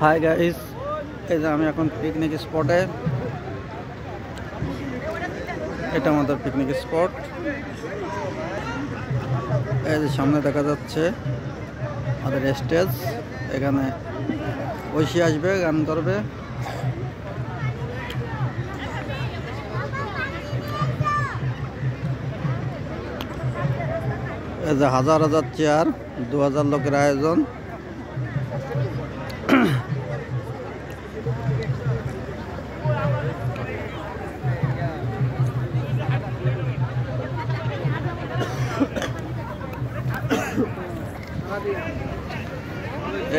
Hi guys, এই যে আমি এখন পিকনিক স্পটে। এটা আমাদের পিকনিক স্পট। এই যে সামনে দেখা যাচ্ছে আমাদের স্টেজ। এখানে ঐশী আসবে, গান করবে। এই যে হাজার হাজার চেয়ার, 2000 লোকের আয়োজন।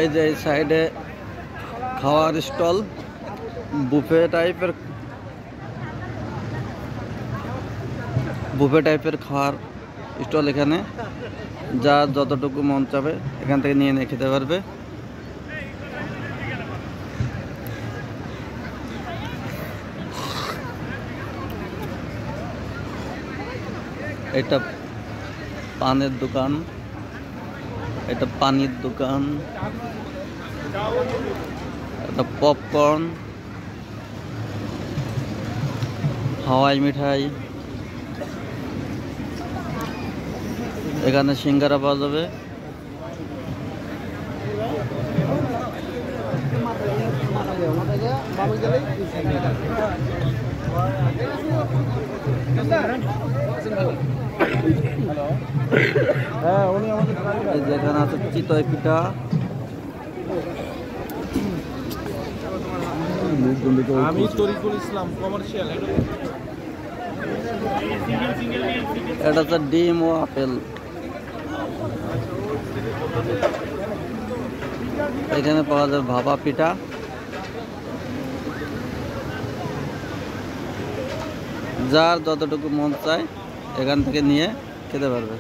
এই যে এই সাইডে খাওয়ার স্টল, বুফে টাইপের খাওয়ার স্টল। এখানে যা যতটুকু মন চাবে এখান থেকে নিয়ে নিয়ে খেতে পারবে। এটা পানের দোকান, এটা পানির দোকান, এটা পপকর্ন, হাওয়াই মিঠাই। এখানে সিঙ্গারা পাওয়া যাবে। যেখানে আছে চিতই পিঠা। আমি তরিকুল ইসলাম, কমার্শিয়াল। এটা হচ্ছে ডিম ও আপেল। এখানে পাওয়া যায় ভাপা পিঠা। যার যতটুকু মন চায় এখান থেকে নিয়ে খেতে পারবে।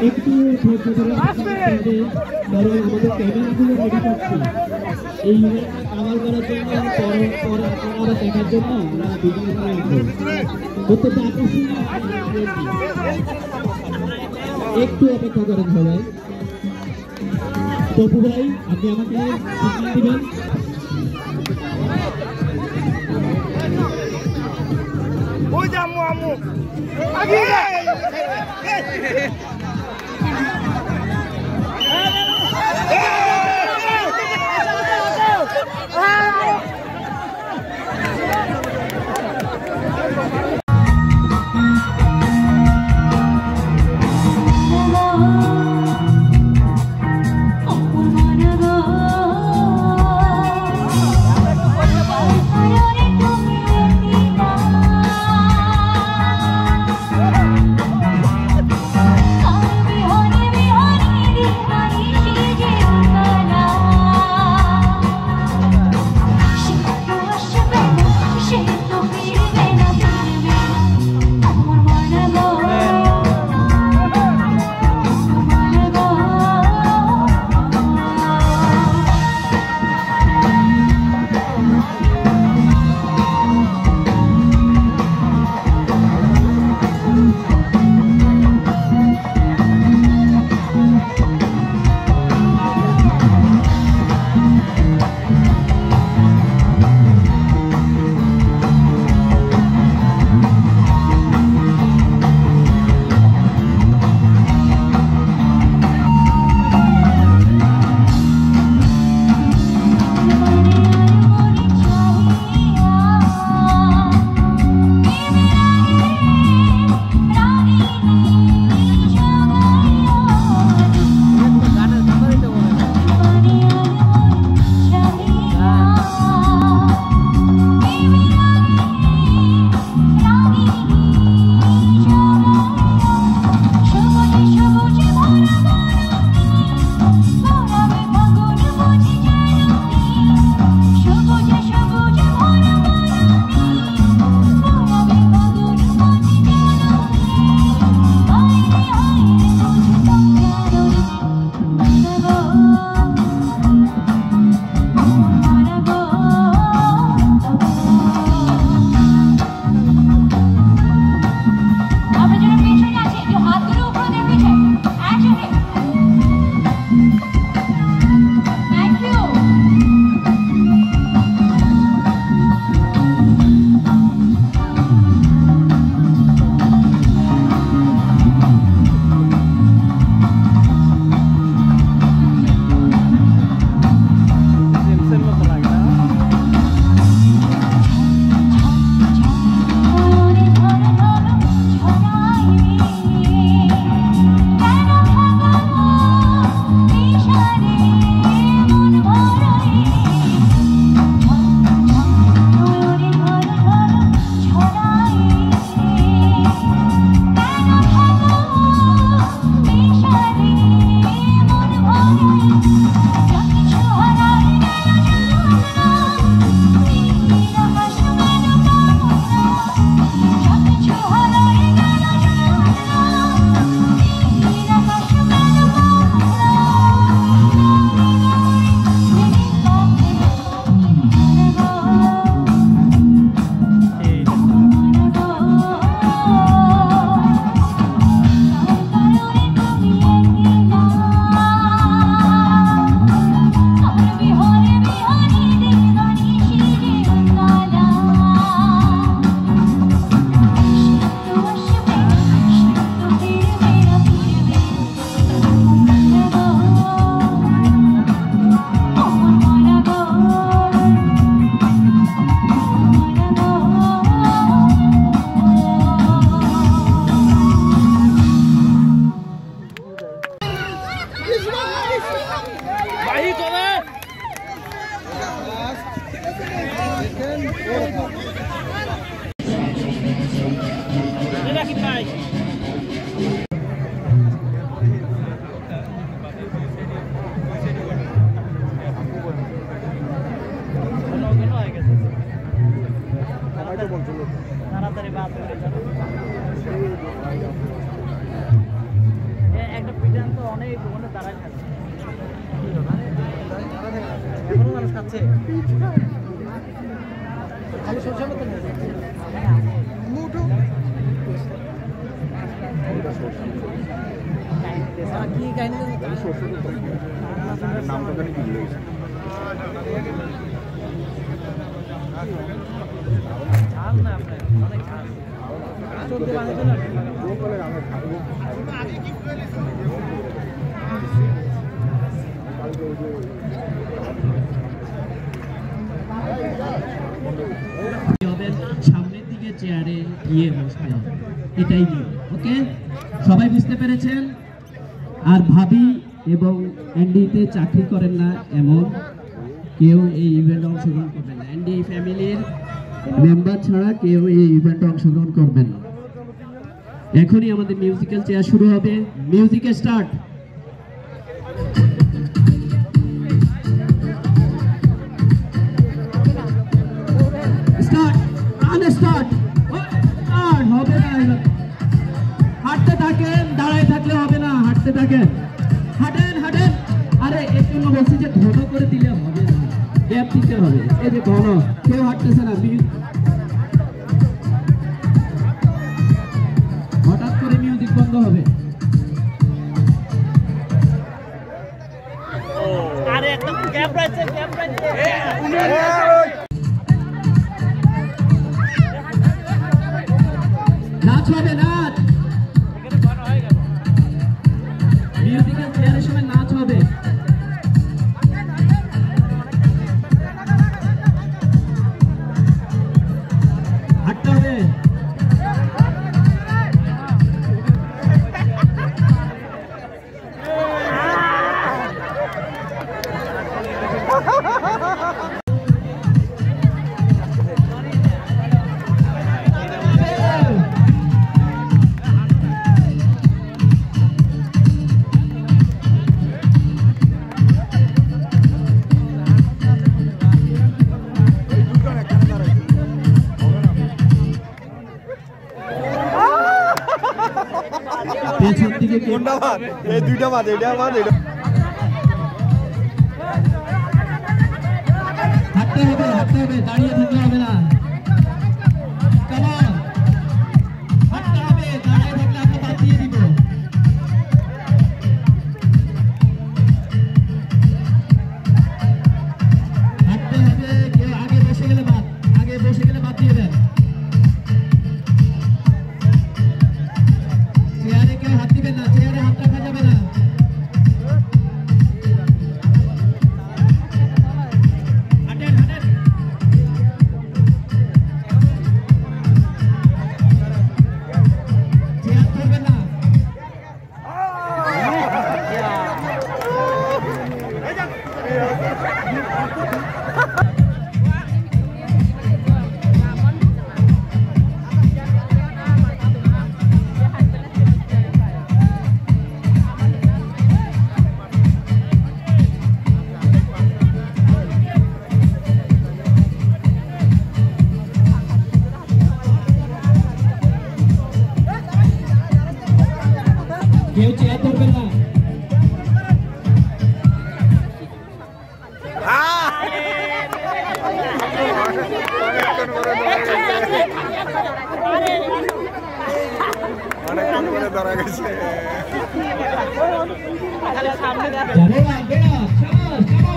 একটু ধৈর্য ধরে কারণ আমাদের ক্যামেরাগুলো রেডি করছি এই ইভেন্টটা কাভার করার জন্য পরে আপনারা দেখার জন্য আমরা ভিডিও বানাচ্ছি অত্যন্ত আকর্ষণীয় একটু অপেক্ষা করেন সবাই তপু ভাই আপনি আমাকে সিগন্যাল দিবেন ওই যে আম্মু আম্মু আগে I'll be তাড়াতাড়ি বাদ করে যাবে একটা পিটান তো অনেক ওখানে দাঁড়ায় থাকে এখনো মানুষ খাচ্ছে খালি সরষে মতো কি কাহিনী নামটা জানি কি লেগেছে ঝাল না আপনার অনেক ঝাল চলতে বানাতে না সামনের দিকে চেয়ারে গিয়ে বসতে হবে, এটাই নিয়ম। ওকে, সবাই বুঝতে পেরেছেন? আর ভাবি এবং এনডিতে চাকরি করেন না এমন কেউ এই ইভেন্টে অংশগ্রহণ করবেন না। এনডি ফ্যামিলির মেম্বার ছাড়া কেউ এই ইভেন্টে অংশগ্রহণ করবেন না। এখনই আমাদের মিউজিক্যাল চেয়ার শুরু হবে। Music start. হবে না, হাঁটতে থাকেন, দাঁড়ায় থাকলে হবে না, হাঁটতে থাকেন, হাঁটেন হাঁটেন। আরে এর জন্য বলছি যে ঘন করে দিলে হবে না, গ্যাপ দিতে হবে। এই যে ঘন, কেউ হাঁটতেছে না, হঠাৎ করে মিউজিক বন্ধ হবে। আরে একদম গ্যাপ রয়েছে, গ্যাপ রয়েছে। নাচ হবে, নাচ। মিউজিক্যাল চেয়ারের সময় নাচ হবে। হাঁটতে হবে। কোনটা বাদ? এই দুইটা বাদ, এটা বাদ, এটা হাঁটতে হবে, হাঁটতে হবে, দাঁড়িয়ে থাকলে হবে না। হাঁটতে হবে, দাঁড়িয়ে থাকলে আমরা বাদ দিয়ে দিব। হাঁটতে হবে, কেউ আগে বসে গেলে বাদ, আগে বসে গেলে বাদ দিয়ে দেন। চেয়ারে কেউ হাত দিবেন না, চেয়ারে হাত রাখা যাবে না। হাঁটেন হাঁটেন। চেয়ার ধরবেন না। কেউ চেয়ার ধরবেন না। অনেকক্ষণ করে ধরা গেছে। যাবে না, বেড়া, চল, চলো।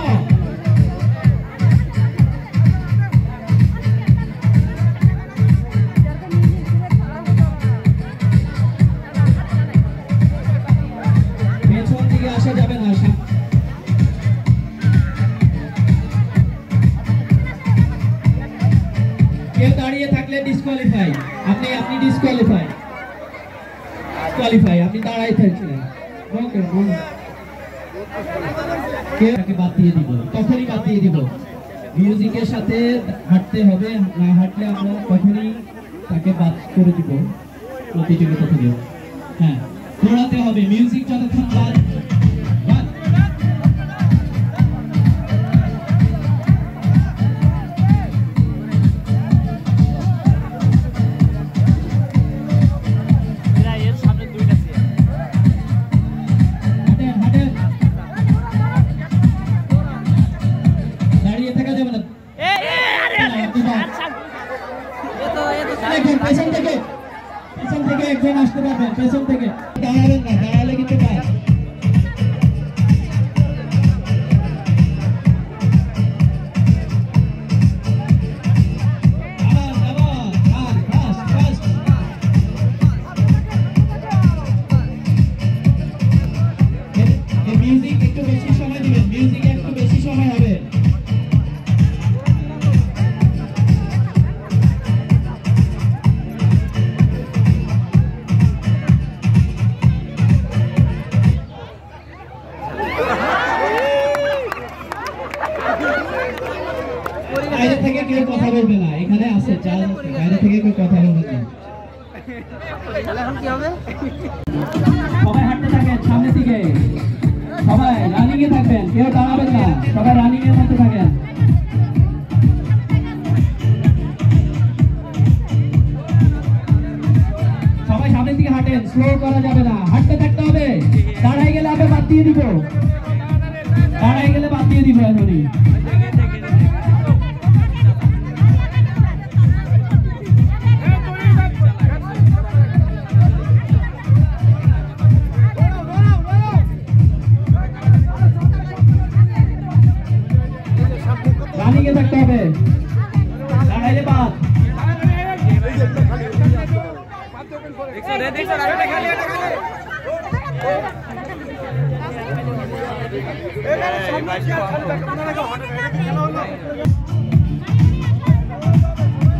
পেছন দিকে আসা যাবে না। কেউ দাঁড়িয়ে থাকলে ডিসকোয়ালিফাই। আপনি ডিসকোয়ালিফাই, আপনি দাঁড়াই থাকছিলেন। ওকে, কেউ বাদ দিয়ে দিব, তখনই বাদ দিয়ে দিব। মিউজিকের সাথে হাঁটতে হবে, না হাঁটলে আমরা তখনই তাকে বাদ করে দিব প্রতিযোগিতা থেকে। হ্যাঁ, দৌড়াতে হবে, মিউজিক যতক্ষণ বাদ। পেছন থেকে একজন আসতে পারবেন, পেছন থেকে দাঁড়াবেন না, দাঁড়ালে কিন্তু পায়। মিউজিক একটু বেশি সময় দিবেন, মিউজিকে একটু বেশি সময় হবে। বাইরে থেকে কেউ কথা বলবে না, এখানে আছে চাল আছে, বাইরে থেকে কেউ কথা বলবে না। সবাই হাঁটতে থাকেন সামনের দিকে, সবাই রানিং এ থাকবেন, কেউ দাঁড়াবেন না, সবাই রানিং এর মধ্যে থাকেন। সবাই সামনের দিকে হাঁটেন, স্লো করা যাবে না, হাঁটতে থাকতে হবে। দাঁড়াই গেলে আবার বাদ দিয়ে দিব, দাঁড়াই গেলে বাদ দিয়ে দিব এখনই। রানিংয়ে থাকতে হবে, দাঁড়াইলে বাদ।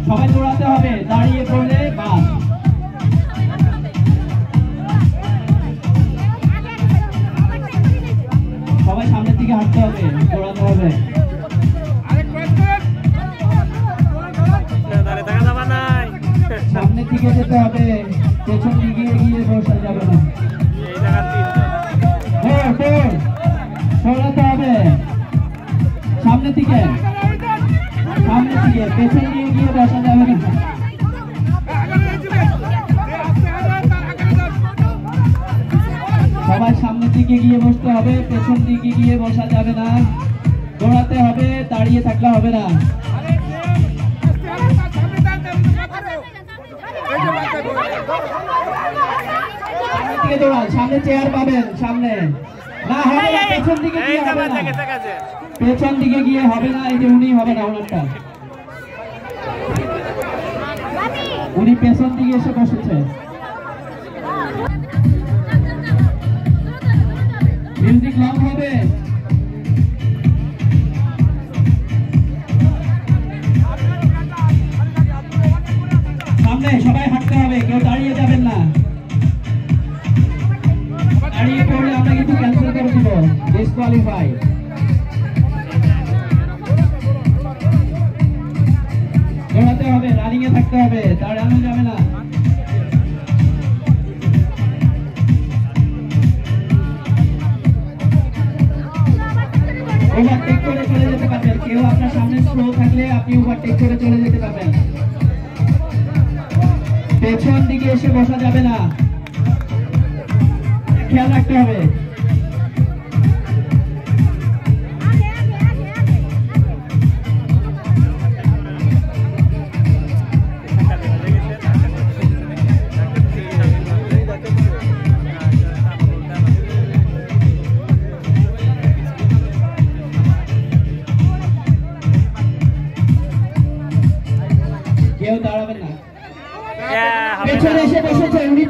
সবাই দৌড়াতে হবে, দাঁড়িয়ে পড়লে বাদ। সবাই সামনের দিকে হাঁটতে হবে, দৌড়াতে হবে। সামনের দিকে যেতে হবে, পেছন দিকে গিয়ে বসা যাবে না। সরাতে হবে সামনের দিকে, সামনের দিকে, পেছন দিকে গিয়ে বসা যাবে না। সবাই সামনের দিকে গিয়ে বসতে হবে, পেছন দিকে গিয়ে বসা যাবে না। দৌড়াতে হবে, দাঁড়িয়ে থাকলে হবে না। সামনে চেয়ার পাবেন, সামনে না হবে না, পেছন দিকে গিয়ে হবে না, পেছন দিকে গিয়ে হবে না। এই যে উনি হবে না, ওনারটা উনি পেছন দিকে এসে বসেছে। মিউজিক লং হবে, সামনে সবাই হাঁটতে হবে, কেউ দাঁড়িয়ে যাবেন না। দাঁড়িয়ে পড়লে আমরা কিন্তু ক্যান্সেল করে দিব, ডিসকোয়ালিফাই। দৌড়াতে হবে, রানিং এ থাকতে হবে, দাঁড়ানো যাবে না। ওভারটেক করে চলে যেতে পারবেন, কেউ আপনার সামনে স্লো থাকলে আপনি ওভারটেক করে চলে যেতে পারবেন। পেছন দিকে এসে বসা যাবে না, খেয়াল রাখতে হবে। কেউ দাঁড়াবেন না, পেছনে এসে বসেছে উনি,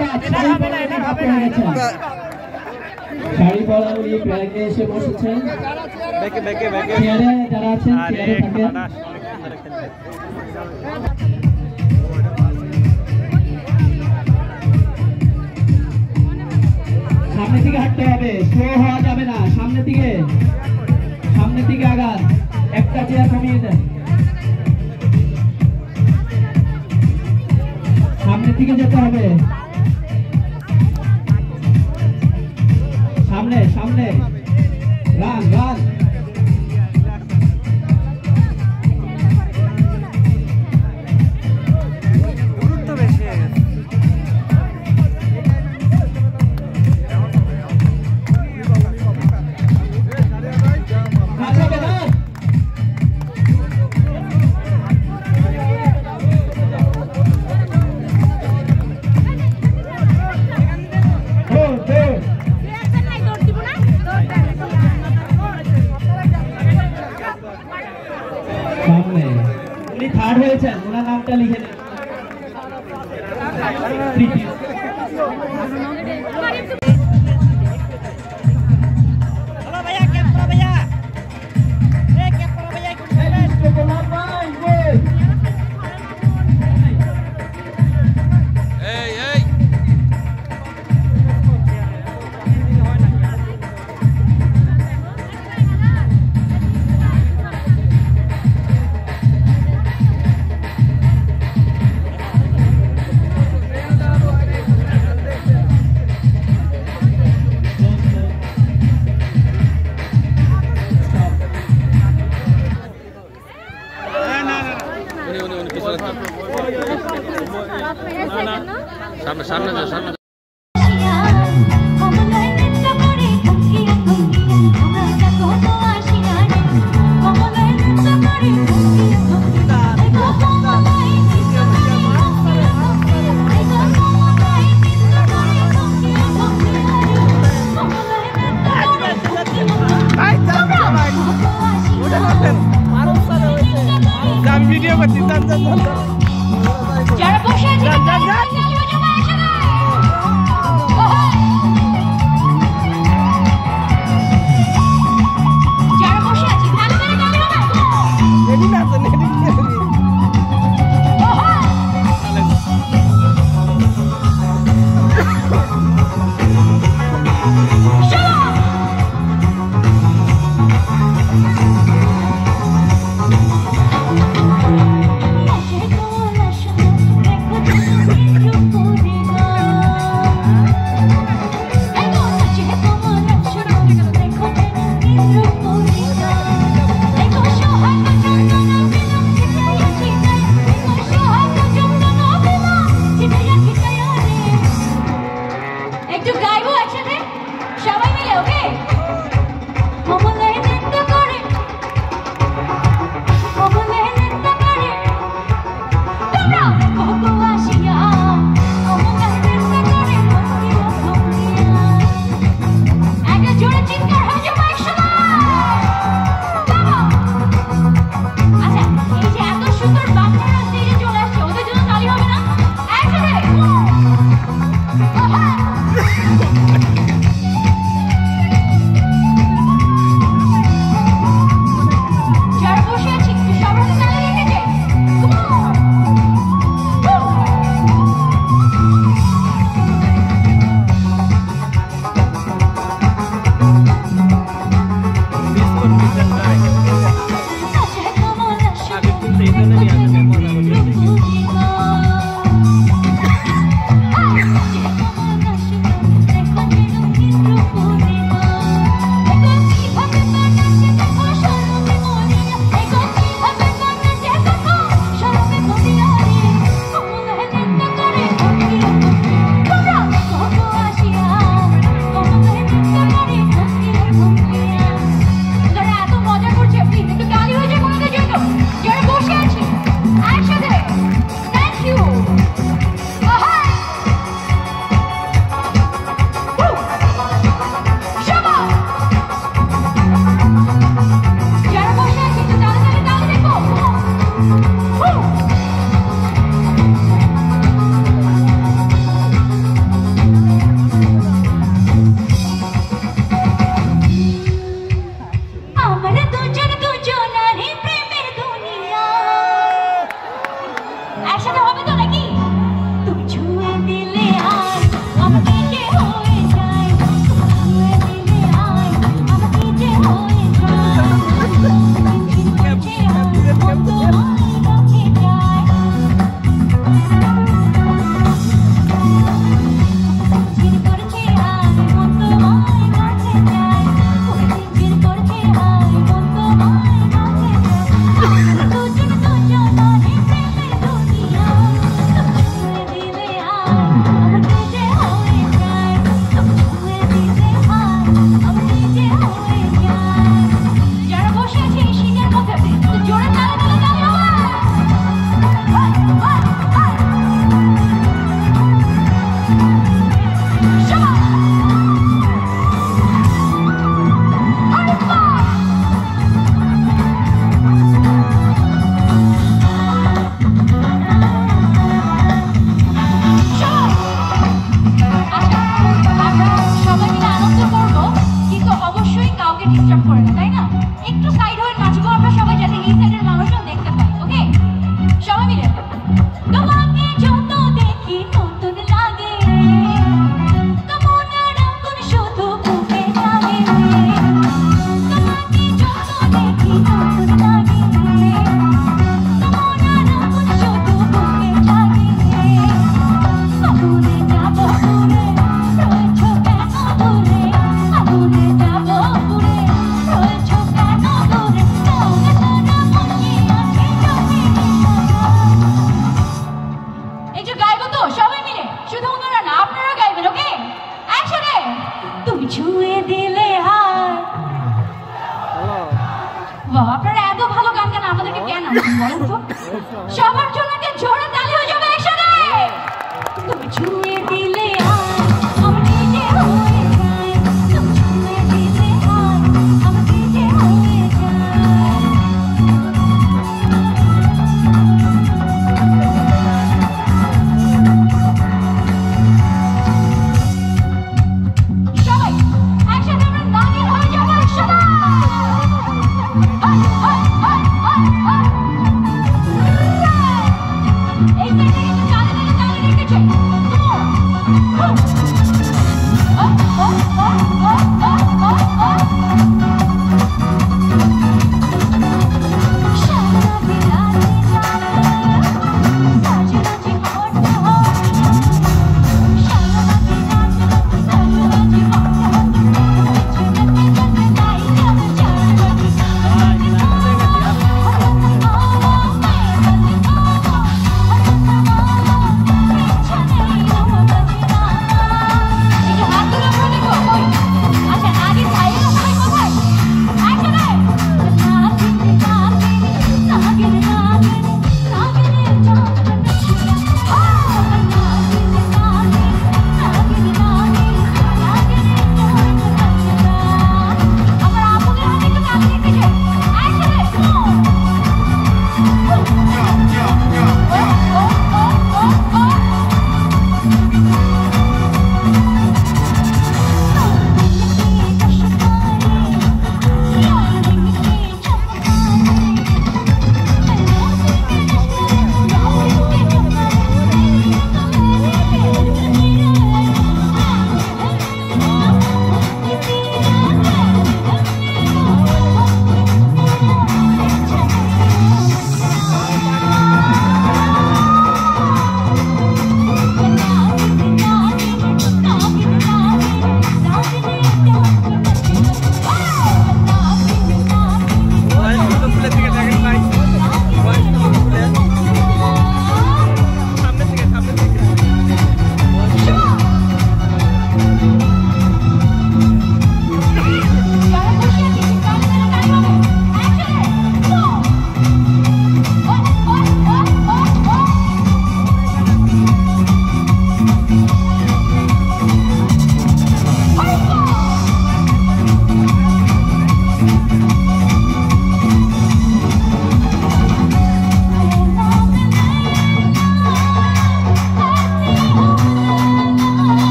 শাড়ি পরা উনি ব্যাগে এসে বসেছেন। চেয়ারে যারা আছেন চেয়ারে থাকেন। সামনের দিকে হাঁটতে হবে, স্লো হওয়া যাবে না। সামনের দিকে আগান, একটা চেয়ার কমিয়ে দেন। সামনের দিকে যেতে হবে, সামনে সামনে, রান রান। তৃতীয়। সামনে যা সামনে ভিডিও করছি যারা বসে আছে যারা বসে আছে ভালো করে ক্যামেরা তো সবাই মিলে শুধু ওনারা না আপনারা গাইবেন, ওকে? একসাথে তুমি ছুঁয়ে দিলে হায়। বাহ, আপনারা এত ভালো গান গান, আমাদেরকে কেন বলেন তো? সবার জন্য একটা জোরে তালি হয়ে যাবে একসাথে। তুমি ছুঁয়ে দিলে হায় আমার নিজে হয়ে যায়, তুমি ছুঁয়ে দিলে হায় আমার নিজে হয়ে যায়। সবাই একসাথে আমরা নাগিন হয়ে যাবো একসাথে। এই সাইডে কিন্তু চালে রেখেছে।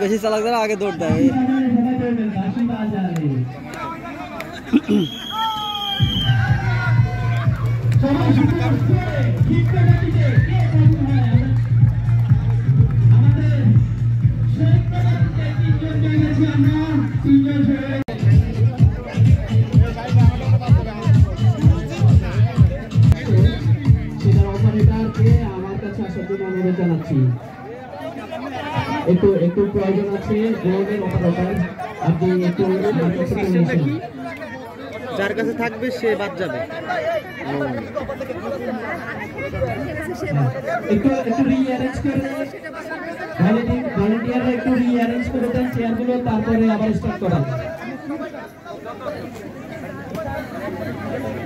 বেশি চালাক যারা আগে দৌড় দেয়। আমার কাছে আসার জন্য অনুরোধ জানাচ্ছি। একটু প্রয়োজন আছে ড্রোনের অপারেটর, আপনি একটু যার কাছে থাকবে সে বাদ যাবে। একটু রিঅ্যারেঞ্জ করে ভলান্টিয়াররা একটু রিঅ্যারেঞ্জ করে দেন চেয়ারগুলো, তারপরে আবার স্টার্ট করা।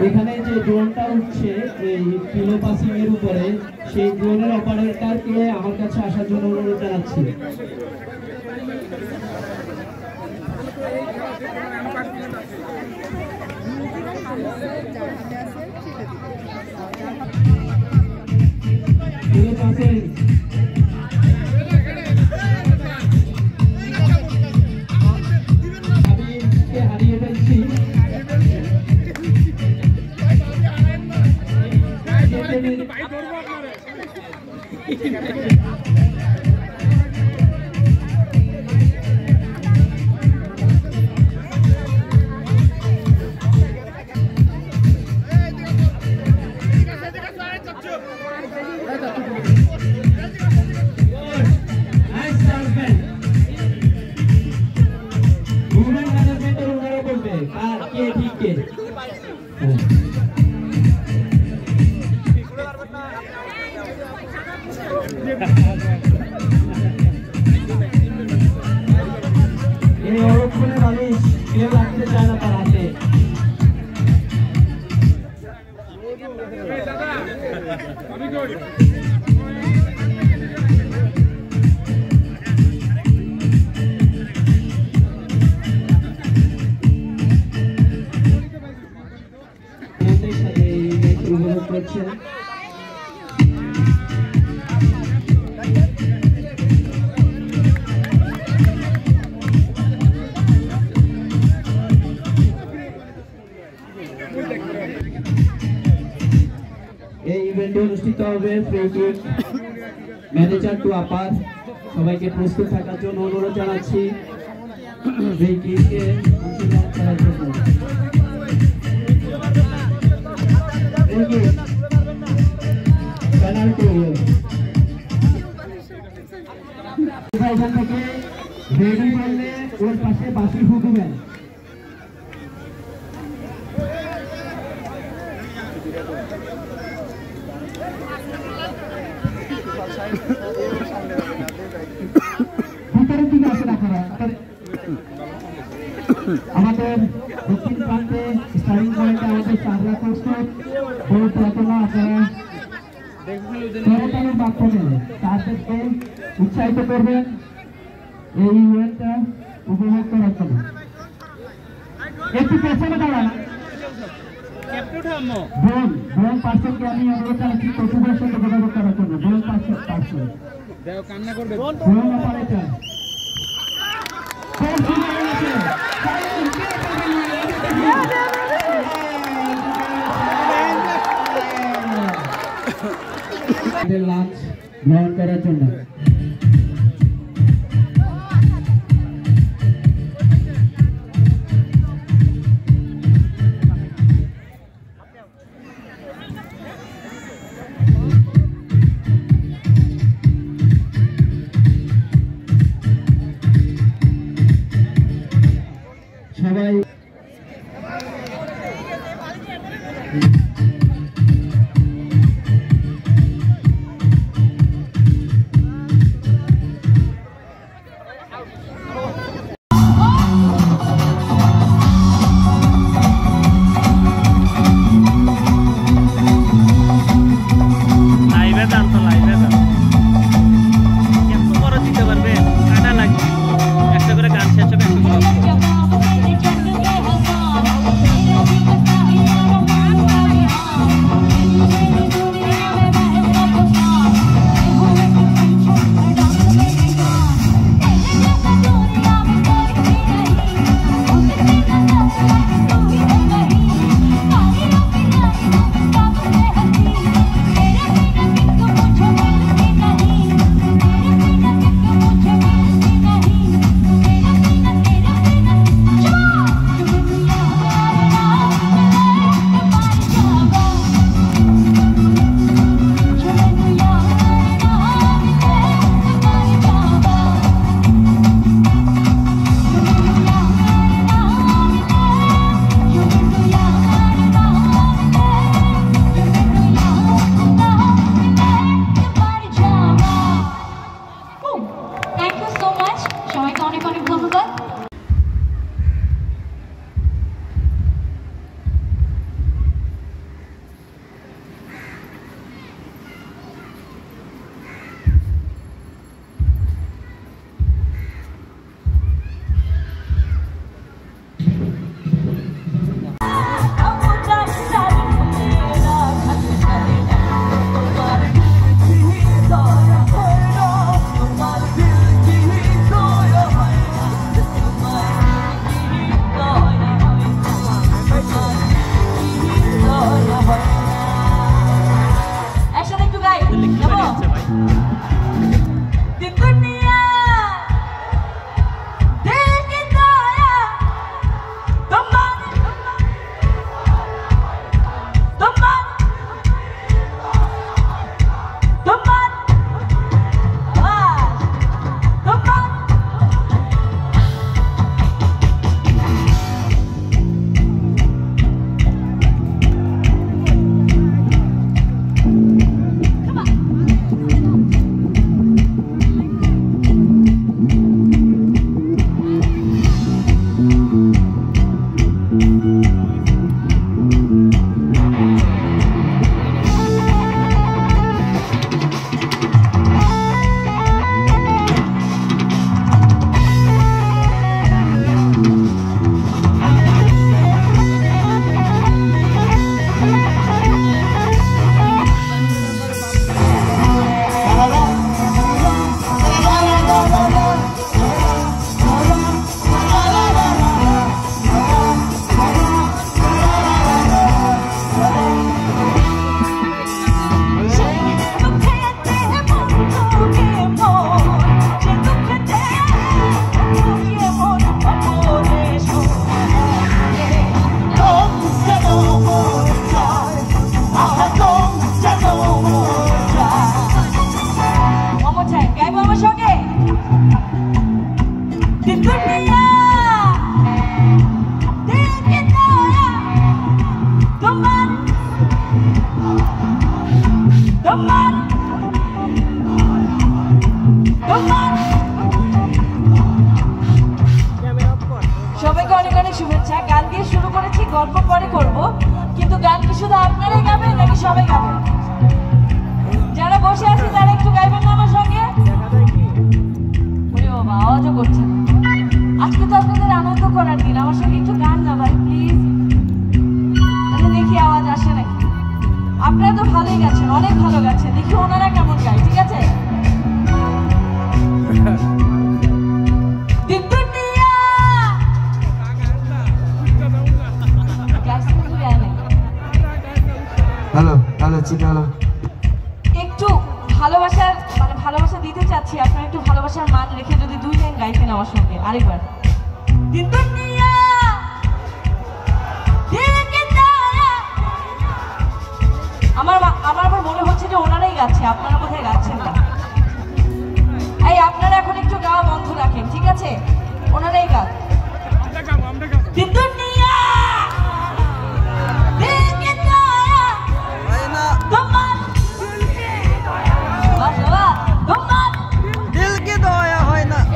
এখানে যে ড্রোনটা উঠছে এই কিলো পাসিং এর উপরে, সেই ড্রোনের অপারেটরকে আমার কাছে আসার জন্য অনুরোধ জানাচ্ছি। হারিয়ে ফেলছি। এই অরক্ষণে বালিশ কেউ রাখতে চায় না তার হাতে। সাথে উপভোগ করছে। এই ইভেন্টে অনুষ্ঠিত হবে ফ্রি কিক ম্যানেজার টু আপার সবাইকে প্রস্তুত থাকার জন্য অনুরোধ জানাচ্ছি। ফ্রি কিকে অংশগ্রহণ করার জন্য পেনাল্টি এখান থেকে রেডি করলে ওর পাশে বাসি ফুটবেন। ভিতরের দিকে আসে রাখা আমাদের দক্ষিণ প্রান্তে স্টার্টিং পয়েন্টে আমাদের চাররা প্রস্তুত বড় প্রার্থনা আপনারা সরকারের মাধ্যমে তাদেরকে উৎসাহিত করবেন এই ইভেন্টটা উপভোগ করার জন্য। একটু পেছনে দাঁড়ান। বোন পার্সনকে আমি অনুরোধ জানাচ্ছি প্রতিবার সাথে যোগাযোগ করার জন্য। বোন পার্সন কান্না করবে বোন অপারেটর লাঞ্চ গ্রহণ করার জন্য। সবাই मुझे সবাইকে অনেক অনেক শুভেচ্ছা। গান দিয়ে শুরু করেছি, গল্প পরে করব, কিন্তু গান কি শুধু আপনারাই গাবেন নাকি সবাই গাবেন? যারা বসে আছে তারা একটু গাইবেন না আমার সঙ্গে? ওরে বাবা, আওয়াজও করছে। আজকে তো আপনাদের আনন্দ করার দিন, আমার সঙ্গে একটু গান না ভাই প্লিজ। দেখি আওয়াজ আসে নাকি। আপনারা তো ভালোই গেছেন, অনেক ভালো গেছেন, দেখি ওনারা কেমন গায়। ঠিক আছে, হ্যালো হ্যালো চিক হ্যালো। একটু ভালোবাসার মানে ভালোবাসা দিতে চাচ্ছি, আপনারা একটু ভালোবাসার মান রেখে যদি 2 লাইন গাইতেন আমার সঙ্গে আরেকবার। আমার আবার মনে হচ্ছে যে ওনারাই গাচ্ছে, আপনারা কোথায় গাচ্ছেন না। এই আপনারা এখন একটু গাওয়া বন্ধ রাখেন, ঠিক আছে? ওনারাই গান।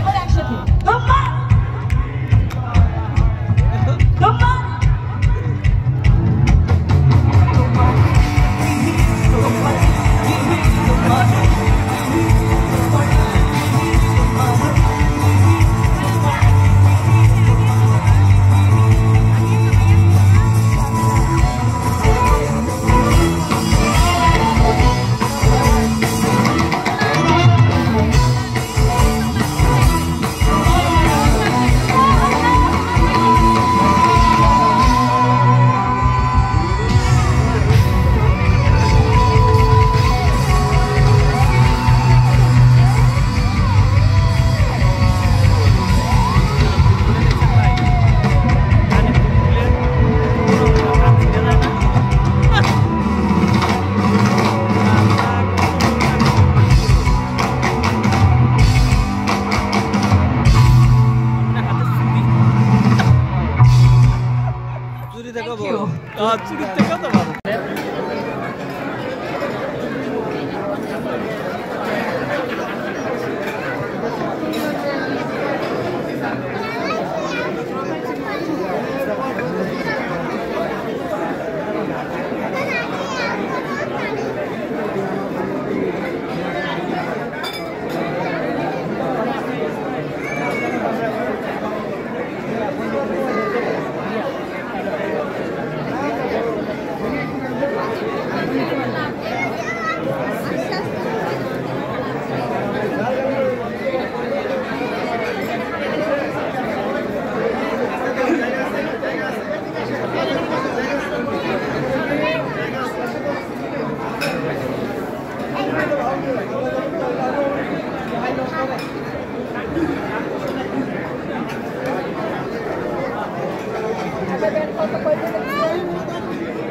এবার একসাথে চুরির থেকে তো ভালো।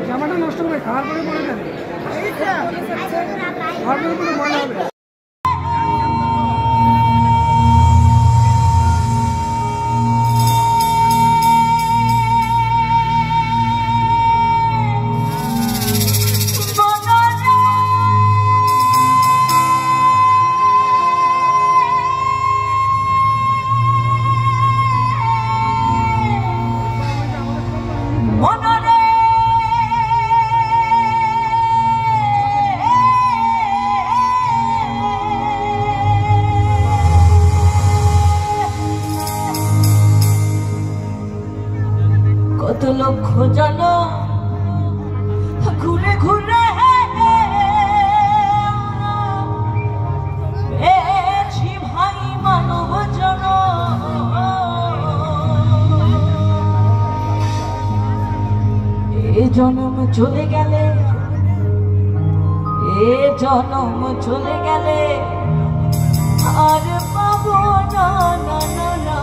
জামাটা নষ্ট করে খাওয়ার পরে পড়ে যাবে, খাওয়ার পরে পরে ময়লা হবে। কত লক্ষ জন ঘুরে ঘুরে পেয়েছি ভাই মানব জন, এ জনম চলে গেলে, এ জনম চলে গেলে আর পাবো না, না না না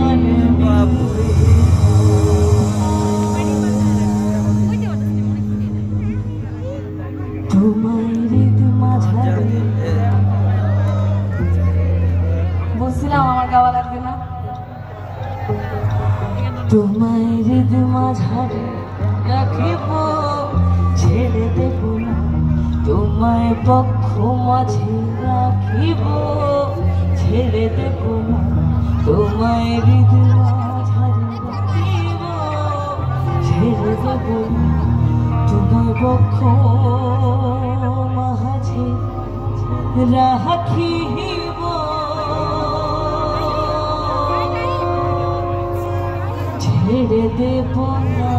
আর পাবো। বলছিলাম আমার গাওয়া লাগবে না। তোমায় হৃদ মাঝারে রাখিব, ছেড়ে দেব না, তোমায় পক্ষ মাঝে রাখিব। ছেড়ে দেব না তোমায় হৃদয় রাখিব ছেড়ে দেব তোমায় বক্ষ মাঝে রাখিব ছেড়ে দেব না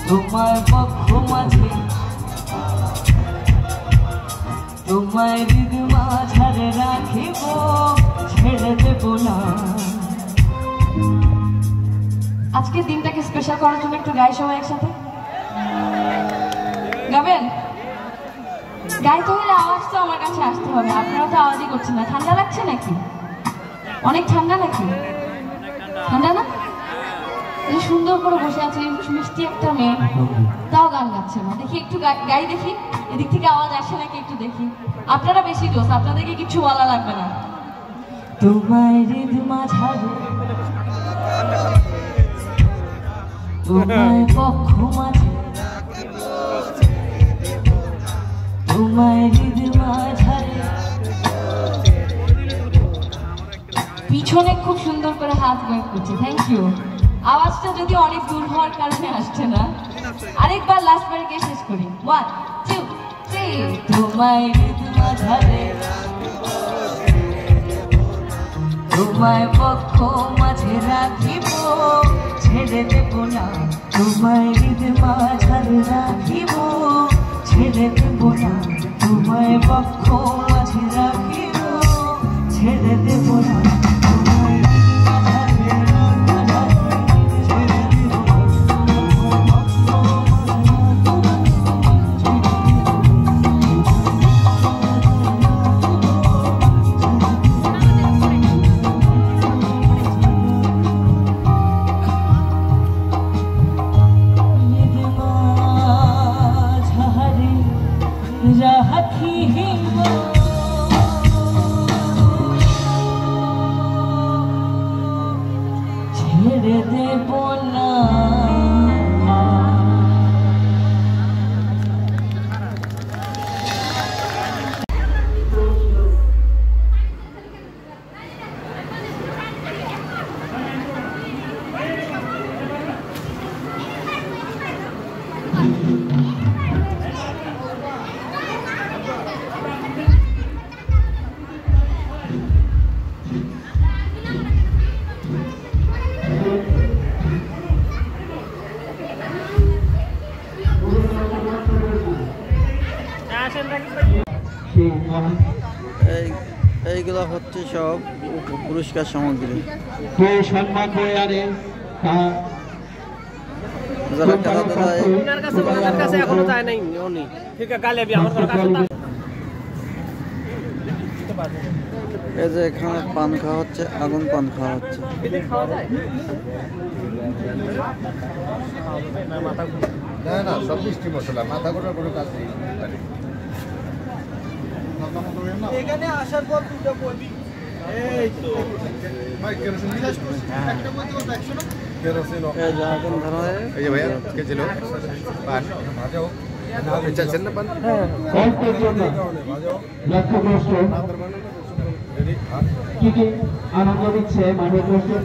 তোমার পক্ষ মাঝে তোমায় হৃদয় মাঝারে রাখিব ছেড়ে দেব না। আজকের দিনটাকে স্পেশাল করার জন্য একটু গাই সবাই একসাথে গাবেন। গাইতে হলে আওয়াজ তো আমার কাছে আসতে হবে, আপনারা তো আওয়াজই করছেন না। ঠান্ডা লাগছে নাকি? অনেক ঠান্ডা নাকি? ঠান্ডা না? এই সুন্দর করে বসে আছে মিষ্টি একটা মেয়ে, তাও গান গাচ্ছে না। দেখি একটু গাই দেখি, এদিক থেকে আওয়াজ আসে নাকি একটু দেখি। আপনারা বেশি দোষ, আপনাদেরকে কিছু বলা লাগবে না। তোমায় হৃদ মাঝারে, তোমায় পক্ষ মাঝে, তোমায় হৃদ মাঝারে। পিছনে খুব সুন্দর করে হাত বের করছে, থ্যাংক ইউ। আওয়াজটা যদি অনেক দূর হওয়ার কারণে আসছে না, আরেকবার লাস্ট বার গিয়ে শেষ করি। 1 2 3 তোমায় হৃদ মাঝারে, তোমায় পক্ষ মাঝে রাখিব, ছেড়ে দেব না। তোমায় হৃদ মাঝারে রাখিব, ছেড়ে দেব না। তোমায় পক্ষ মাঝে রাখিব, ছেড়ে দেব না। ছেড়ে দেব না। এইগুলো হচ্ছে সব পুরস্কার সামগ্রী। সম্মান বয়ারে যারা খেলাধুলায় এখনো যায় নাই উনি, ঠিক আছে গালে আমার কাছে। এই যে এখানে পান খাওয়া হচ্ছে, আগুন পান খাওয়া হচ্ছে। না সব মিষ্টি মশলা, মাথা করার কোনো কাজ নেই। এখানে আসার পর দুটো বলবি, এই তো ভাই কেরোসিন একটা বলতে বলতে 100 না কেরোসিন। এই যে আগুন ধরা হয়। এই যে ভাইয়া কে ছিল পান ভাজাও, চাচ্ছেন না পান? অল্পের জন্য লক্ষ্যভ্রষ্ট কি কি আনন্দ দিচ্ছে মাঠের দর্শক।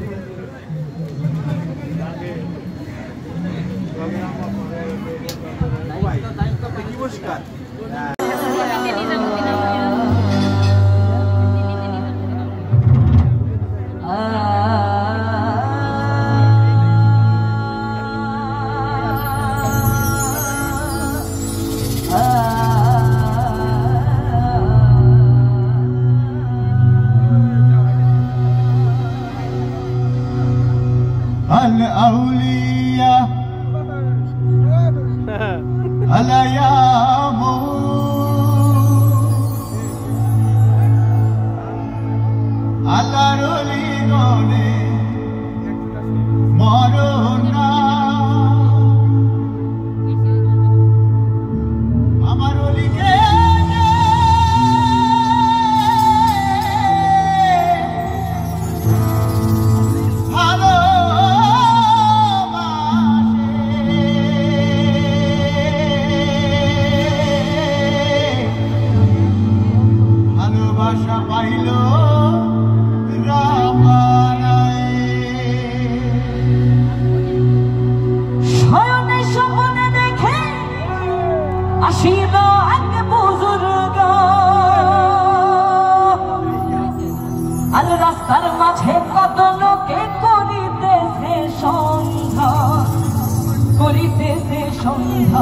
الأولياء الأيام على رولي غوني مرونا আমার রলিকে ভালো ভালোবাসা পাইল শয়নে স্বপ্নে দেখে আসিল এক বুজুর্গ, আর রাস্তার মাঝে কত লোকে করিতেছে সন্ধ্যা, করিতেছে সন্ধ্যা।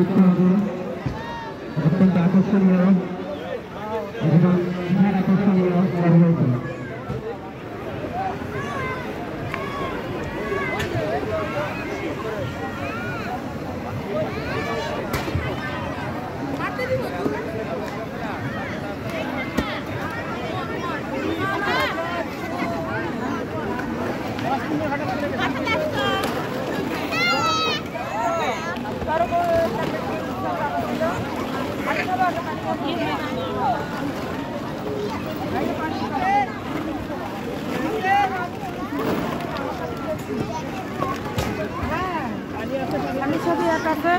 যুক্ত হবে অত্যন্ত আকর্ষণীয় এবং আকর্ষণীয় করা হয়েছে। ছবি আঁকাতে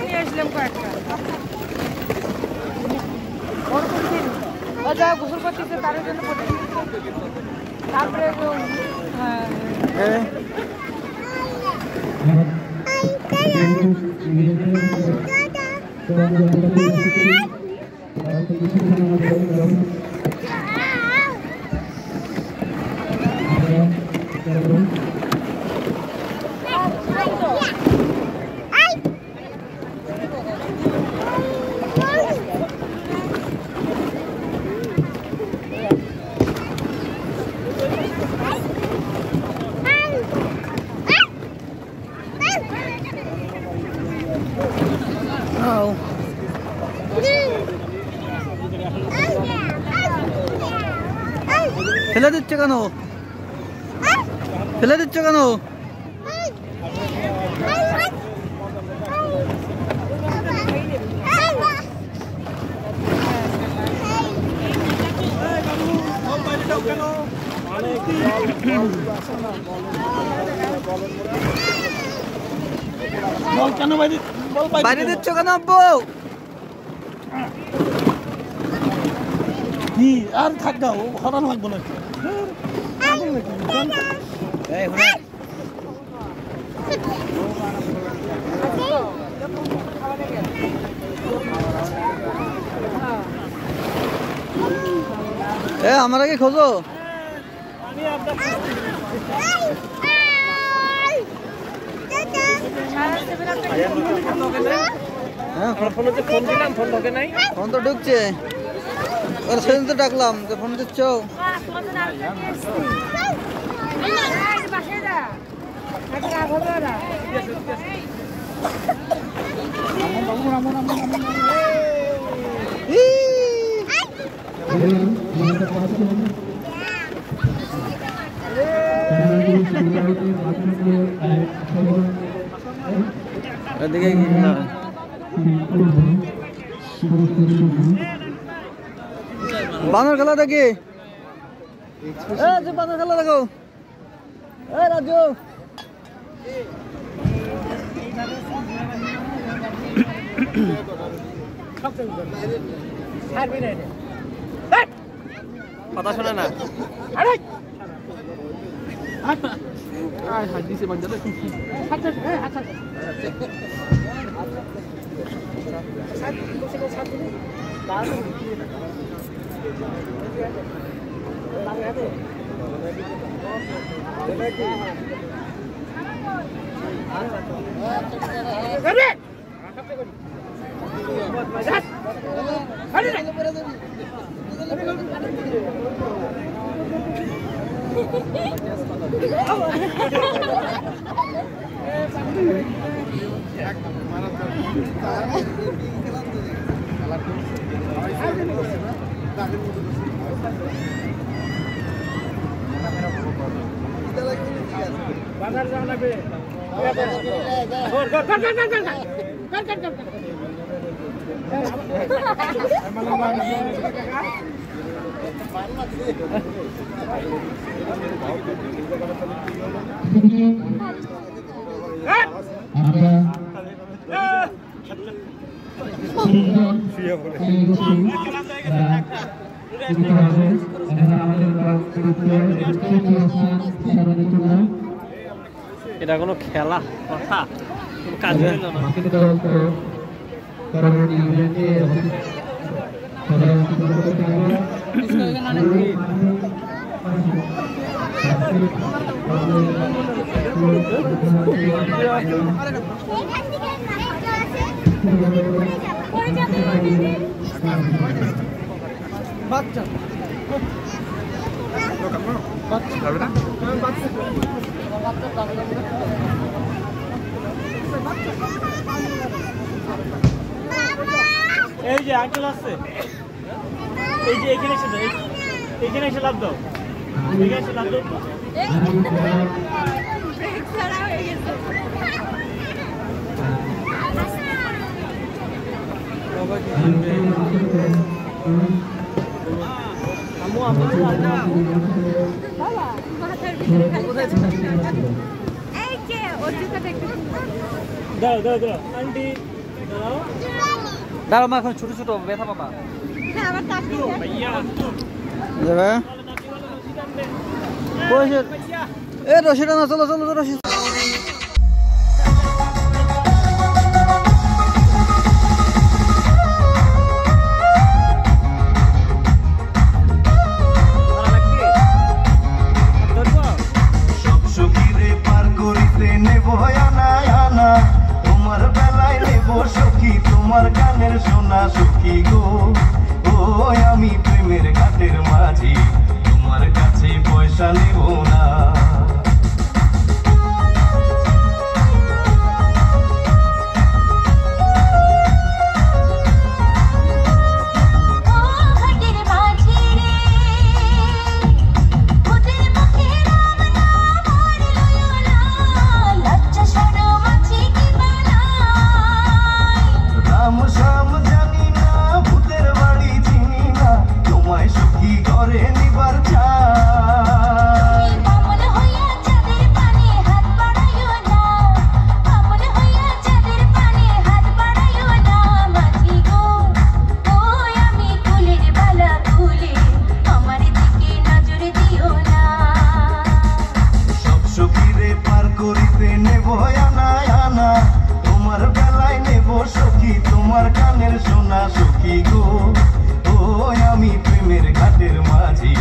নিয়ে আসলাম কয়েকটা যা গোসল করতেছে তার জন্য তারপরে ফেলে দিচ্ছে কেন? ফেলে দিচ্ছে কেন? বাইরে দিচ্ছ কেন আব্বু? কি আর থাক না, ও হরান লাগবো না। আমার আগে খোঁজো। ফোন তো ঢুকছে, সেদিন তো ডাকলাম, তো ফোন দিচ্ছ। এদিকে বানর খেলা দেখি, বানর খেলা দেখো। রাজু কথা শোনে না। বাজার যাওয়া লাগবে। এটা কোনো খেলা কথা কাজ হলো না। বাচ্চা এই যে আঙ্কেল আছে, এই যে এখানে এসে দাও, এখানে এসে লাভ দাও, এখানে এসে লাভ দাও। দাও দাও দাও আন্টি দাও দাঁড়াও মা, এখন ছোট ছোট ব্যথা পাবা। যাবে এ রশিটা না, চলো চলো রশি। তোমার বেলায় নেব সখী, তোমার গানের সোনা সখী গো। ও আমি প্রেমের ঘাটের মাঝি, তোমার কাছে পয়সা নেব না। তোমার গানের সোনা সখী গো। ও আমি প্রেমের ঘাটের মাঝি,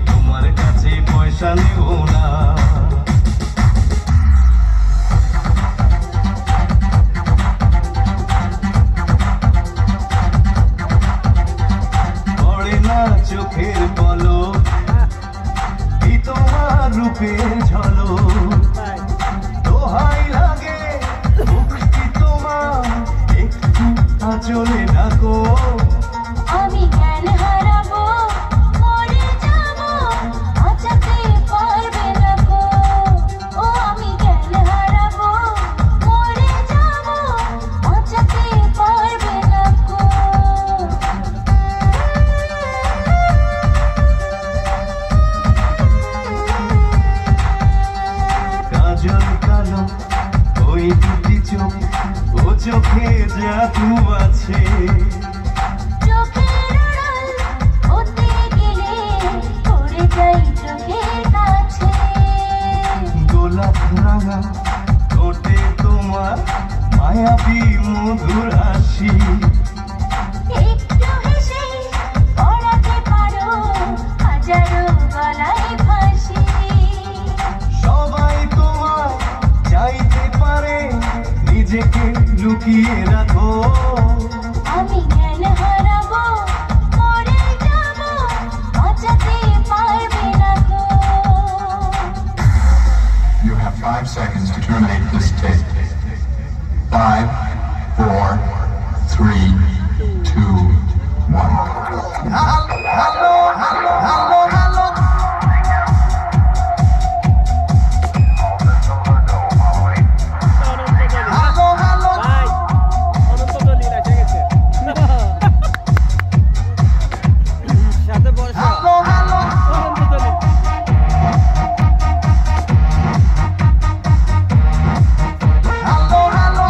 তোমার কাছে পয়সা নেব না। পড়ে না চোখের পলক, কি তোমার রূপের ঝলক। দোহাই লাগে মুক্তি তোমার, একটু আঁচলে ডাকো। আমি জ্ঞান হারাবো, মরে যাবো, বাঁচাতে পারবে না গো। ও আমি জ্ঞান হারাবো, মরে যাবো, বাঁচাতে পারবে না গো। কাজল কালো ওই দুটি চোখ, ও চোখে জাদু আছে। চোখের আড়াল হতে গেলে পড়ে যাই চোখের কাছে। গোলাপ রাঙা ঠোঁটে তোমার মায়াবী মধুর হাসি। একটু হেসে পড়াতে পারো হাজারো গলায় ফাঁসি। সবাই তোমার চাইতে পারে, নিজেকে লুকিয়ে রাখো। আমি জ্ঞান হারাবো, মরে যাবো, বাঁচাতে পারবে না গো। You have 5 seconds to terminate this tape. 5, 4, 3, 2, 1. Hello hello hello hello. ভাই অনন্ত দলিল এসে গেছে সাথে বর্ষা অনন্ত দলিল। হ্যালো হ্যালো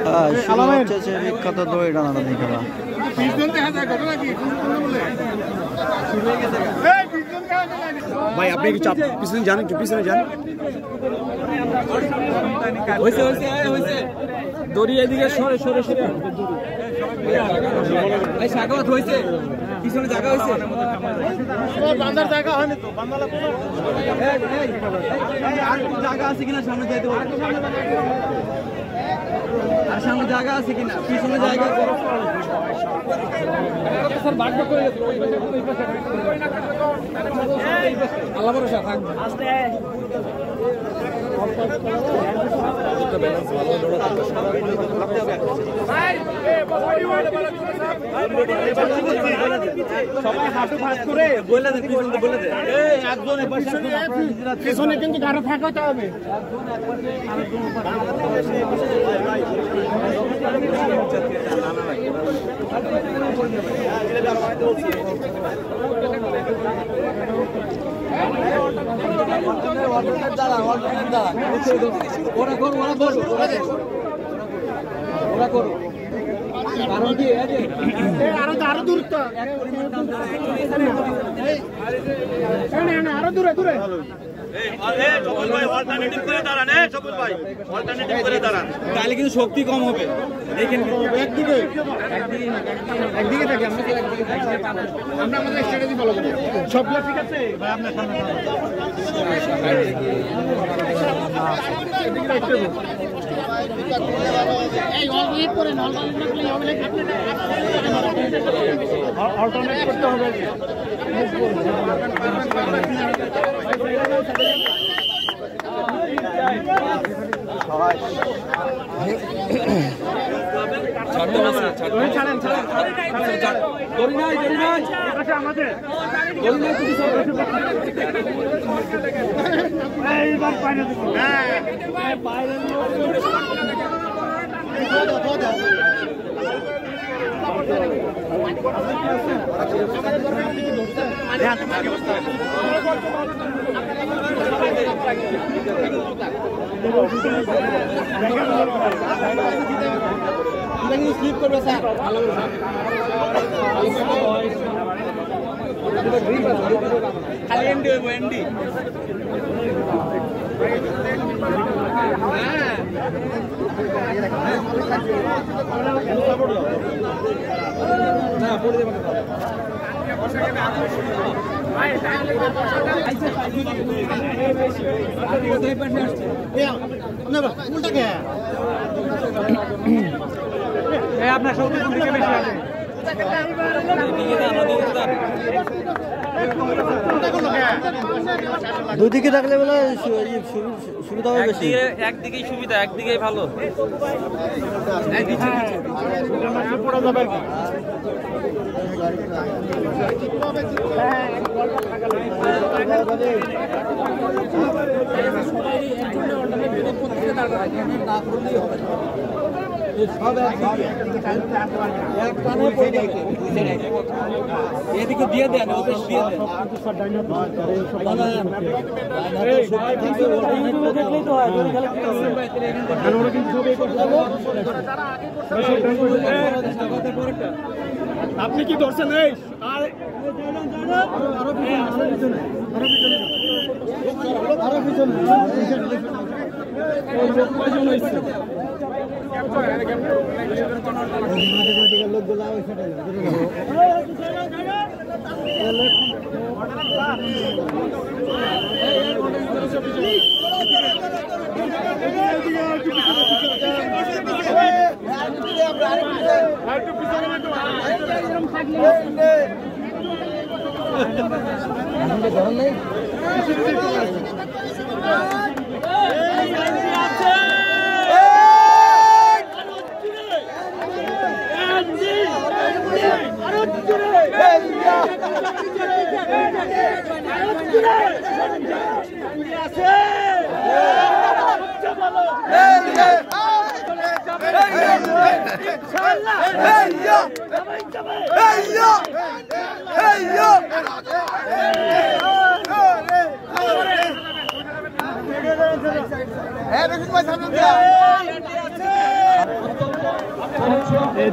হ্যাঁ, শুরু হচ্ছে সে বিখ্যাত দই ডানাটা দেখে না। ভাই আপনি একটু চাপ পিছনে যান, একটু পিছনে যান। হয়েছে হয়েছে হয়েছে, দড়ি এদিকে সরে সরে সরে। ভাই স্বাগত হয়েছে, পিছনে জায়গা হয়েছে, বান্দার জায়গা হয়নি তো, জায়গা আছে কিনা সামনে যাইতে পারবে, আর সামনে জায়গা আছে কিনা, পিছনে জায়গা আল্লাহ ভরসা থাকবে। সবাই হাঁটু ভাঁজ করে বলে দেন, বলে দেন একজন পিছনে কিন্তু কারো ফাঁকা হতে হবে। ওরা করো আরো দূর, আরো দূরে দূরে। তাহলে কিন্তু শক্তি কম হবে, একদিকে থাকি আমরা আমাদের স্ট্র্যাটেজি ফলো করি সবগুলো ঠিক আছে ভাই। আপনার অল্টারনেট করতে হবে। স্লিপ করবে স্যার, ভালো খালি এন্ডি হইব, এন্ডি না পড়ে যাবে। আপনার সবচেয়ে বেশি আছে দুদিকে থাকলে বলে সুবিধা হবে বেশি। একদিকেই সুবিধা, একদিকেই ভালো। এদিকে দিয়ে দেন, ওদের দিয়ে দেন। আপনি কি ধরছেন? এই আরো পিছনে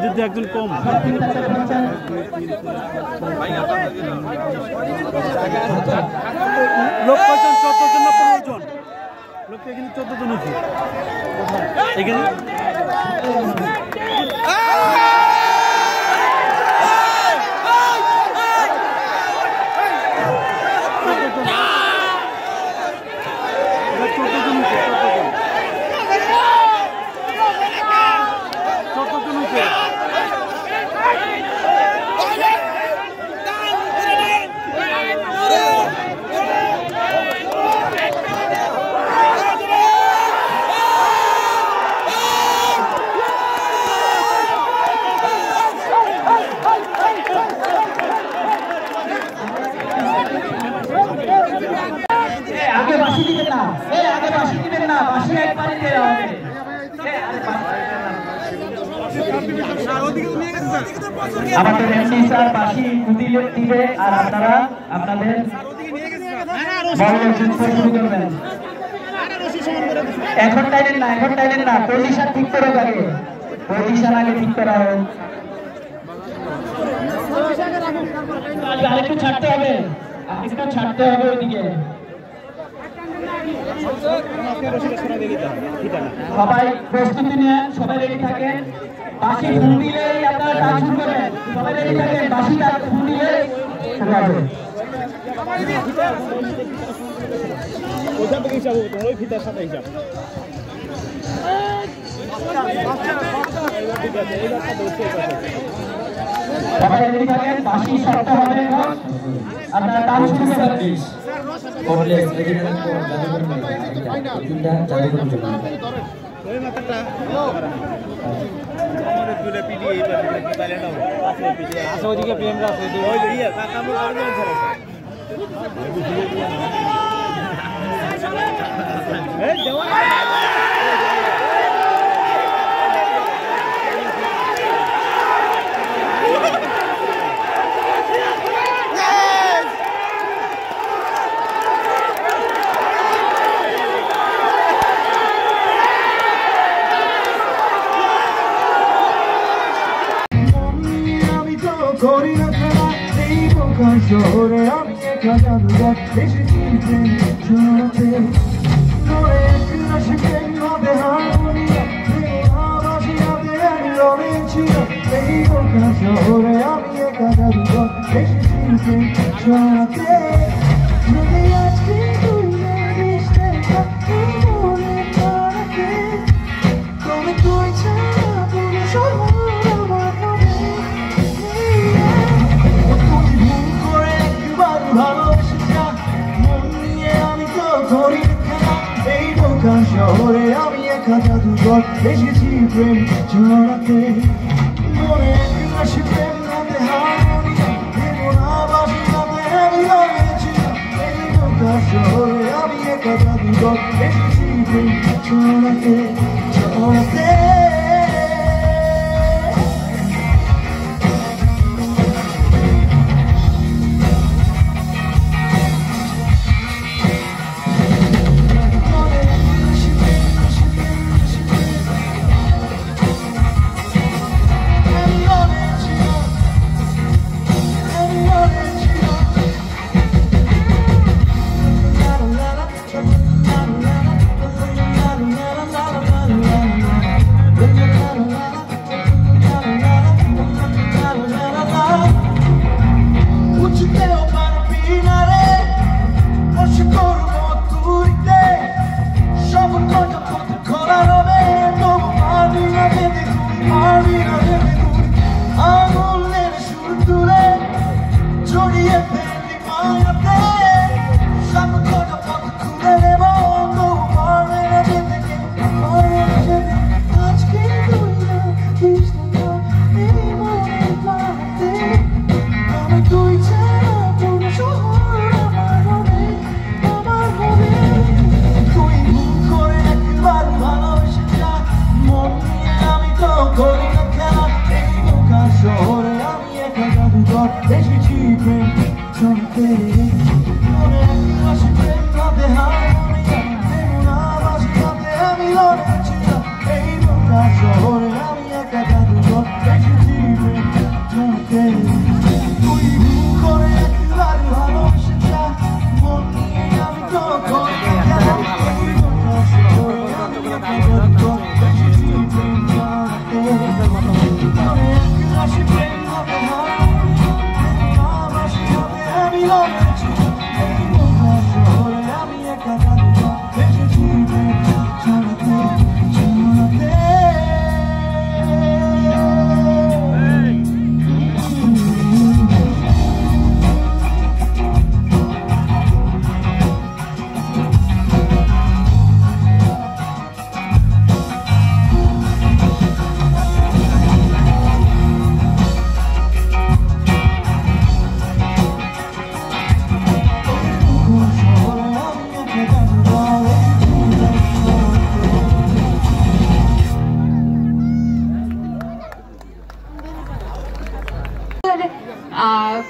যদি একজন কম লোক কয়জন 14 জন না 15 জন লোক এখানে 14 জন আছে এখানে আমাদের এমডি স্যার বাঁশি দিবে আর আপনারা আপনাদের শুরু করবেন। এখন টাইলেন না পজিশন ঠিক করে আগে ঠিক করা হোক। আরেকটু ছাড়তে হবে ওইদিকে। সবাই প্রস্তুতি নিয়ে সবাই রেডি থাকেন। বাঁশি ফোন দিলেই আপনারা কাজ শুরু করবেন। সবাই রেডি থাকেন। বাঁশি ফোন দিলেই শুরু হবে। সবাই রেডি থাকেন। বাঁশি শব্দ হবে আপনারা কাজ শুরু করবেন। ওদিকে প্রেমরা আছে শহরে আমি একা জাদুঘর এসেছি প্রেম শোনাতে তোরে একটু আসে প্রেম হবে হারমোনিয়া বাসিয়াতে আমি রমেছি এই বোকা শহরে আমি একা জাদুঘর এসেছি প্রেম শোনাতে যদি আজকে তুই জানিস মনে পড়াতে তবে তুই ছাড়া কোনো শহর আমার হবে শহরে আমি একা জাদুঘর এসেছি প্রেম জড়াতে মনে আসে প্রেম নাতে হারমোনিয়া দেবো না বাসিনাতে আমি রয়েছি এই বোকা শহরে আমি একা জাদুঘর এসেছি প্রেম জড়াতে শহরে আমি একা জাদুঘর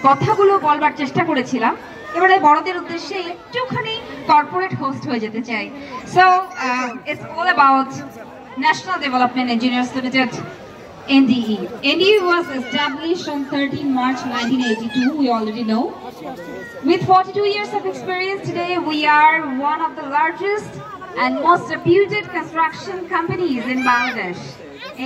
কথাগুলো বলবার চেষ্টা করেছিলাম, এবারে বড়দের উদ্দেশ্যে একটুখানি কর্পোরেট হোস্ট হয়ে যেতে চাই। So it's all about national development engineers limited, NDE. NDE was established on 13 March 1982, we already know. With 42 years of experience, today we are one of the largest and most reputed construction companies in Bangladesh.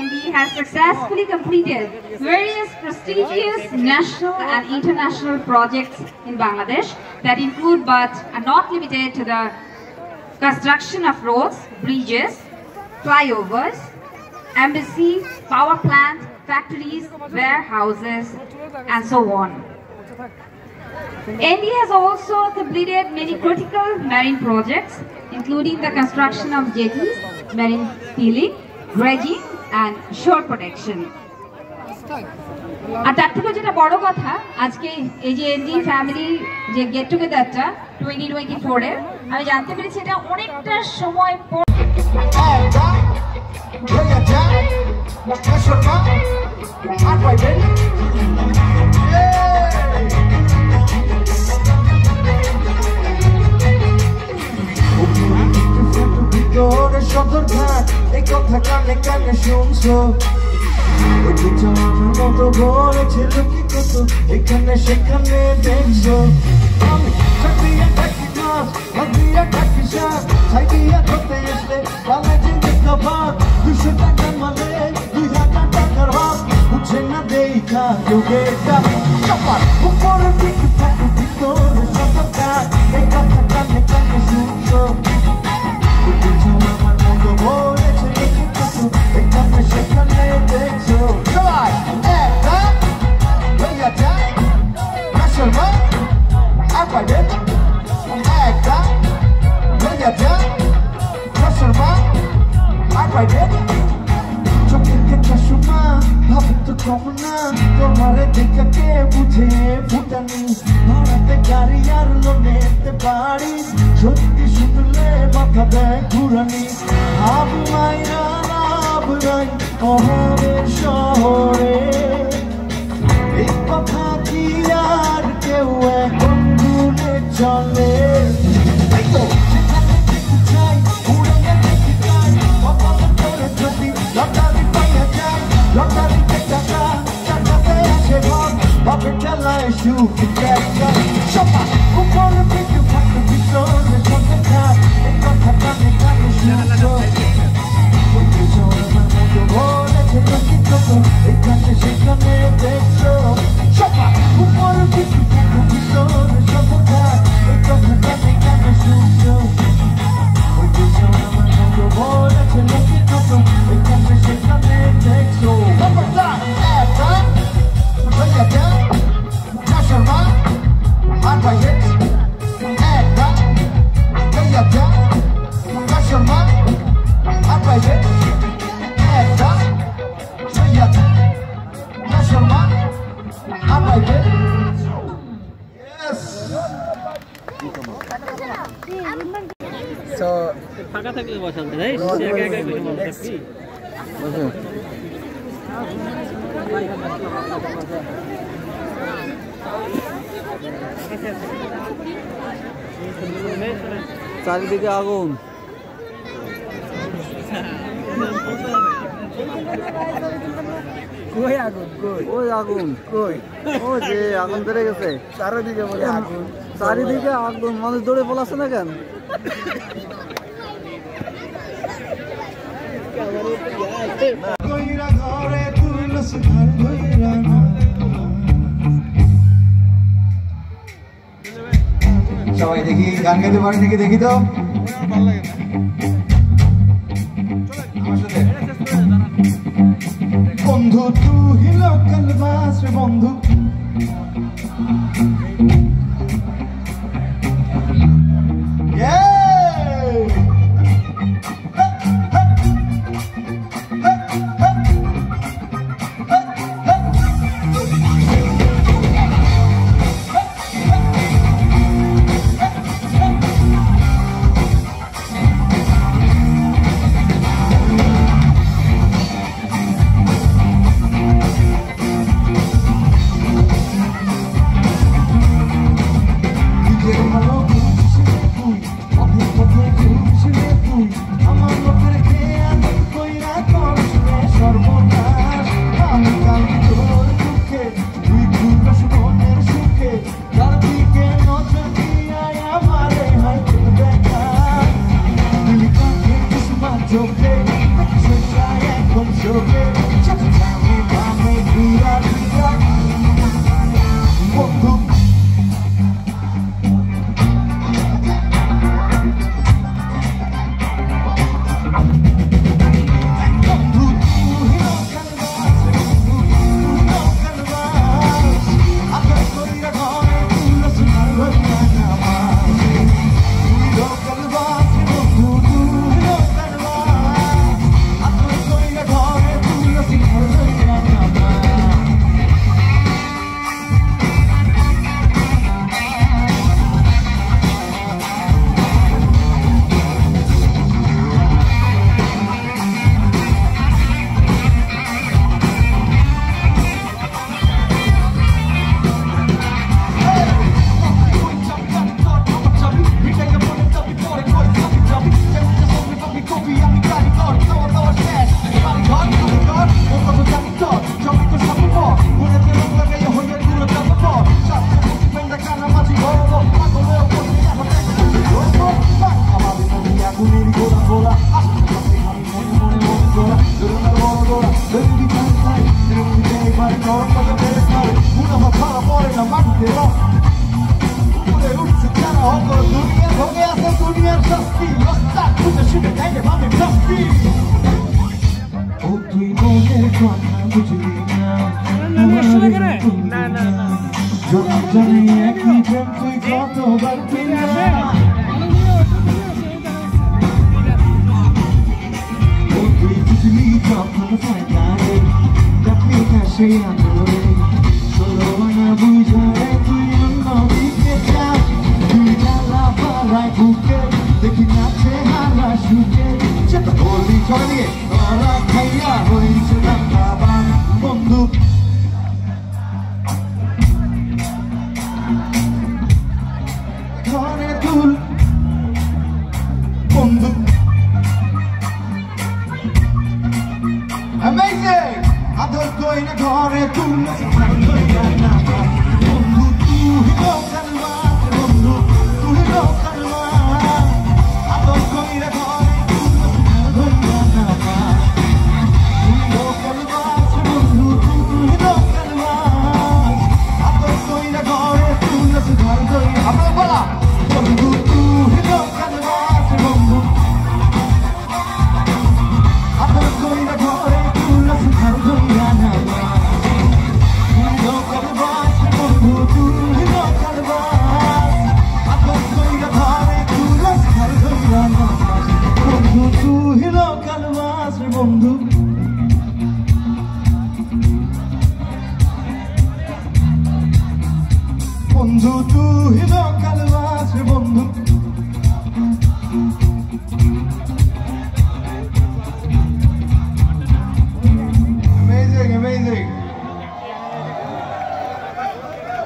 NDE has successfully completed various prestigious national and international projects in Bangladesh that include but are not limited to the construction of roads, bridges, flyovers, embassies, power plants, factories, warehouses, and so on. NDE has also completed many critical marine projects, including the construction of jetties, marine peeling, dredging, and shore protection. আর তার থেকে যেটা বড় কথা, আজকে এই যে NDE family যে gate টুগেদারটা 2024 এর, আমি জানতে পেরেছি এটা অনেকটা সময় পর। সদরঘাট এই কথা কানে কানে শুনছো, ওই কিছু আমার মতো বলেছিল কি কত এখানে সেখানে দেখছো। আমি সাকিয়া থাকি মাছ, ভাবিয়া থাকি শাক, সাইডিয়া ধরতে আসলে বালা জিন্দে খাবার, 200 টাকা মানে 2000 টাকার ভাব, বুঝে না দেখা কেউ দেখা সবার উপরে পিছু থাকু ভিতরে সদরঘাট এই কথা কানে কানে শুনছো, ওই কিছু আমার মতো বলেছিল কি কত এখানে সেখানে দেখছো। সবাই একটা হইয়া যায় নাশরমা আর পাইবে, একটা হইয়া যায় নাশরমা আর পাইবে, চোখের কেটে শোনা ভাবে তো কম না, তোমারে দেখে কে বুঝে ফুটানি, ভাড়াতে গাড়ি আর লোনেতে বাড়ি, সত্যি শুনলে মাথা দেয় ঘুরানি, আব মাইরা লাভ নাই অভাবের শহরে, এই কথা কি আর কেউ এখন ভুলে চলে। লটারি পাইয়া যায়, লটারিতে টাকা, টাকাতে আসে ঘর, বাপের ঠেলায় সুখ দেখা সবার উপরে পিছু থাকতে ভিতরে সদরঘাট এই কথা কানে কানে শুনছো, ওই কিছু আমার মতো বলেছিল কি কত এখানে সেখানে দেখছো। সবার উপরে পিছু থাকতে ভিতরে সদরঘাট এই কথা কানে কানে শুনছো, ওই কিছু আমার মতো বলেছিল কি কত এখানে সেখানে দেখছো। একটা হইয়া যায় নাশরমা আর পাইবে, একটা হইয়া যায় নাশরমা আর পাইবে, একটা হইয়া যায় নাশরমা আর পাইবে। So ফাঁকা থাকলে বসাতে ভাই, একা একা কিছু বলতে চারিদিকে আগুন, কই আগুন, কই ওই আগুন, কই ওই যে আগুন ধরে গেছে চারিদিকে বলে আগুন, চারিদিকে আগুন, মানুষ দৌড়ে পলাচ্ছে না কেন? ঘরে তুই সবাই দেখি গান গাইতে পারেন নাকি দেখি তো বন্ধু তুই লোকাল বাস রে বন্ধু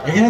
এখানে